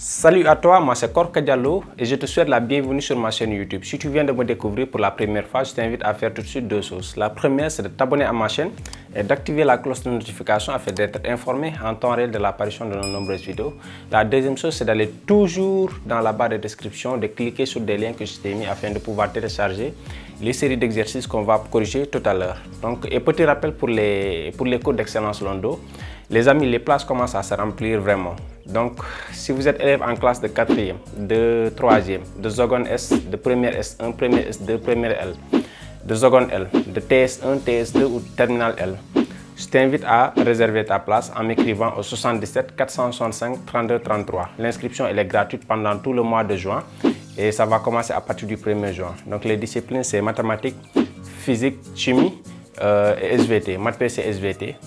Salut à toi, moi c'est Korka Diallo et je te souhaite la bienvenue sur ma chaîne YouTube. Si tu viens de me découvrir pour la première fois, je t'invite à faire tout de suite deux choses. La première, c'est de t'abonner à ma chaîne et d'activer la cloche de notification afin d'être informé en temps réel de l'apparition de nos nombreuses vidéos. La deuxième chose, c'est d'aller toujours dans la barre de description, de cliquer sur des liens que je t'ai mis afin de pouvoir télécharger les séries d'exercices qu'on va corriger tout à l'heure. Donc, et petit rappel pour les cours d'excellence Londo, les amis, les places commencent à se remplir vraiment. Donc, si vous êtes élève en classe de 4e, de 3e, de seconde S, de première S1, première S2, première L, de seconde L, de TS1, TS2 ou terminal L, je t'invite à réserver ta place en m'écrivant au 77 465 32 33. L'inscription elle est gratuite pendant tout le mois de juin et ça va commencer à partir du 1er juin. Donc, les disciplines, c'est mathématiques, physique, chimie et SVT. Maths PC, SVT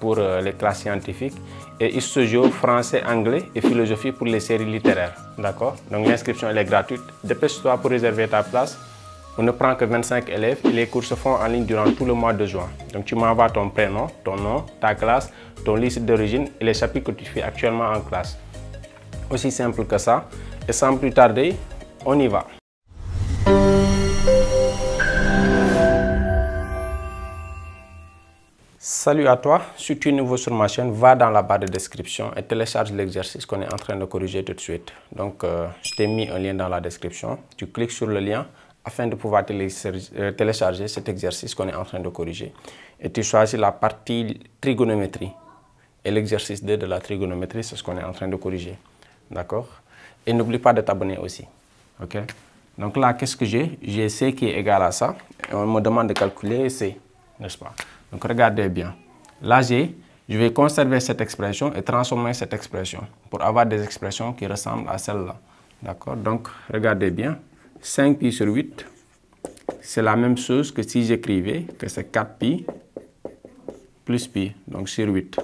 pour les classes scientifiques et histoire, français, anglais et philosophie pour les séries littéraires. D'accord? Donc l'inscription elle est gratuite. Dépêche-toi pour réserver ta place. On ne prend que 25 élèves et les cours se font en ligne durant tout le mois de juin. Donc tu m'envoies ton prénom, ton nom, ta classe, ton lycée d'origine et les chapitres que tu fais actuellement en classe. Aussi simple que ça. Et sans plus tarder, on y va. Salut à toi, si tu es nouveau sur ma chaîne, va dans la barre de description et télécharge l'exercice qu'on est en train de corriger tout de suite. Donc, je t'ai mis un lien dans la description. Tu cliques sur le lien afin de pouvoir télécharger cet exercice qu'on est en train de corriger. Et tu choisis la partie trigonométrie. Et l'exercice 2 de la trigonométrie, c'est ce qu'on est en train de corriger. D'accord? Et n'oublie pas de t'abonner aussi. Ok? Donc là, qu'est-ce que j'ai? J'ai C qui est égal à ça. Et on me demande de calculer C, n'est-ce pas? Donc regardez bien. Là, je vais conserver cette expression et transformer cette expression pour avoir des expressions qui ressemblent à celle-là. D'accord? Donc regardez bien. 5pi sur 8, c'est la même chose que si j'écrivais que c'est 4pi plus pi, donc sur 8.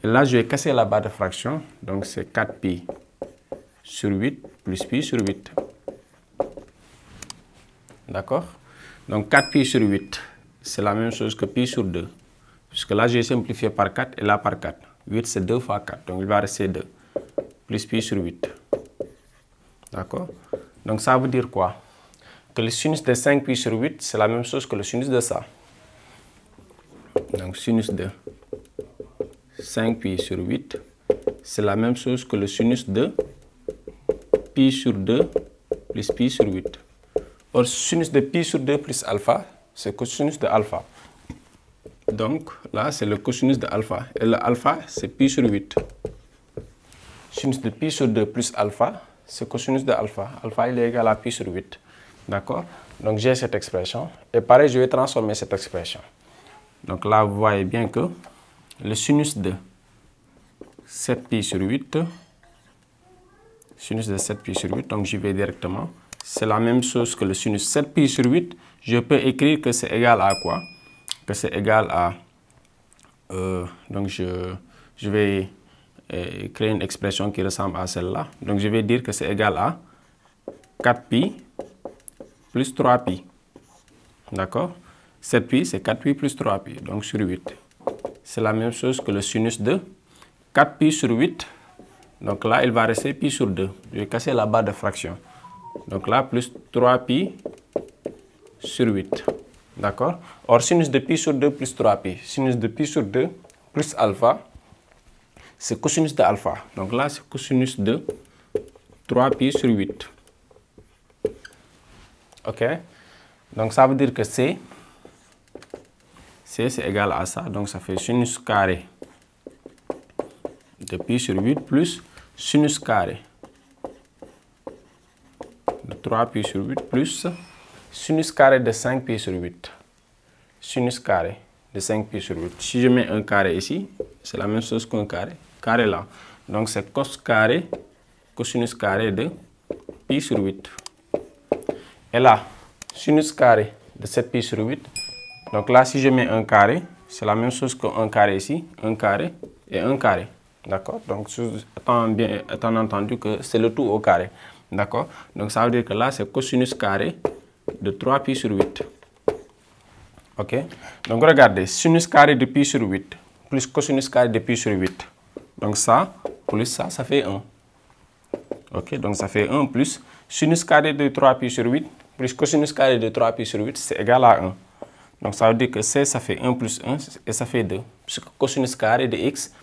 Et là, je vais casser la barre de fraction. Donc c'est 4pi sur 8 plus pi sur 8. D'accord? Donc 4pi sur 8. C'est la même chose que pi sur 2. Puisque là, j'ai simplifié par 4 et là par 4. 8, c'est 2 fois 4. Donc, il va rester 2. Plus pi sur 8. D'accord? Donc, ça veut dire quoi? Que le sinus de 5 pi sur 8, c'est la même chose que le sinus de ça. Donc, sinus de 5 pi sur 8, c'est la même chose que le sinus de pi sur 2 plus pi sur 8. Or, sinus de pi sur 2 plus alpha, c'est cosinus de alpha. Donc là, c'est le cosinus de alpha. Et le alpha, c'est pi sur 8. Sinus de pi sur 2 plus alpha, c'est cosinus de alpha. Alpha, il est égal à pi sur 8. D'accord? Donc j'ai cette expression. Et pareil, je vais transformer cette expression. Donc là, vous voyez bien que le sinus de 7pi sur 8, sinus de 7pi sur 8, donc j'y vais directement. C'est la même chose que le sinus 7pi sur 8. Je peux écrire que c'est égal à quoi? Que c'est égal à... donc je vais créer une expression qui ressemble à celle-là. Donc je vais dire que c'est égal à 4pi plus 3pi. D'accord? 7pi, c'est 4pi plus 3pi, donc sur 8. C'est la même chose que le sinus de 4pi sur 8. Donc là, il va rester pi sur 2. Je vais casser la barre de fraction. Donc là, plus 3pi sur 8. D'accord? Or, sinus de pi sur 2 plus 3pi. Sinus de pi sur 2 plus alpha, c'est cosinus de alpha. Donc là, c'est cosinus de 3pi sur 8. OK? Donc, ça veut dire que C, c'est égal à ça. Donc, ça fait sinus carré de pi sur 8 plus sinus carré de 3pi sur 8 plus sinus carré de 5pi sur 8. Sinus carré de 5pi sur 8. Si je mets un carré ici, c'est la même chose qu'un carré. Carré là. Donc c'est cos carré, cosinus carré de pi sur 8. Et là, sinus carré de 7pi sur 8. Donc là, si je mets un carré, c'est la même chose qu'un carré ici. Un carré et un carré. D'accord? Donc, étant entendu que c'est le tout au carré. D'accord? Donc ça veut dire que là, c'est cosinus carré de 3pi sur 8. Ok? Donc regardez, sinus carré de pi sur 8 plus cosinus carré de pi sur 8. Donc ça, plus ça fait 1. Ok, donc ça fait 1 plus sinus carré de 3pi sur 8 plus cosinus carré de 3pi sur 8, c'est égal à 1. Donc ça veut dire que C, ça fait 1 plus 1 et ça fait 2. Puisque cosinus carré de x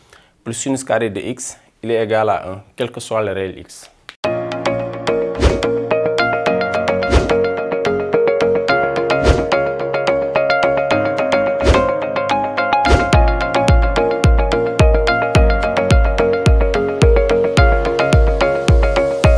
plus sinus carré de x, il est égal à 1, quel que soit le réel x.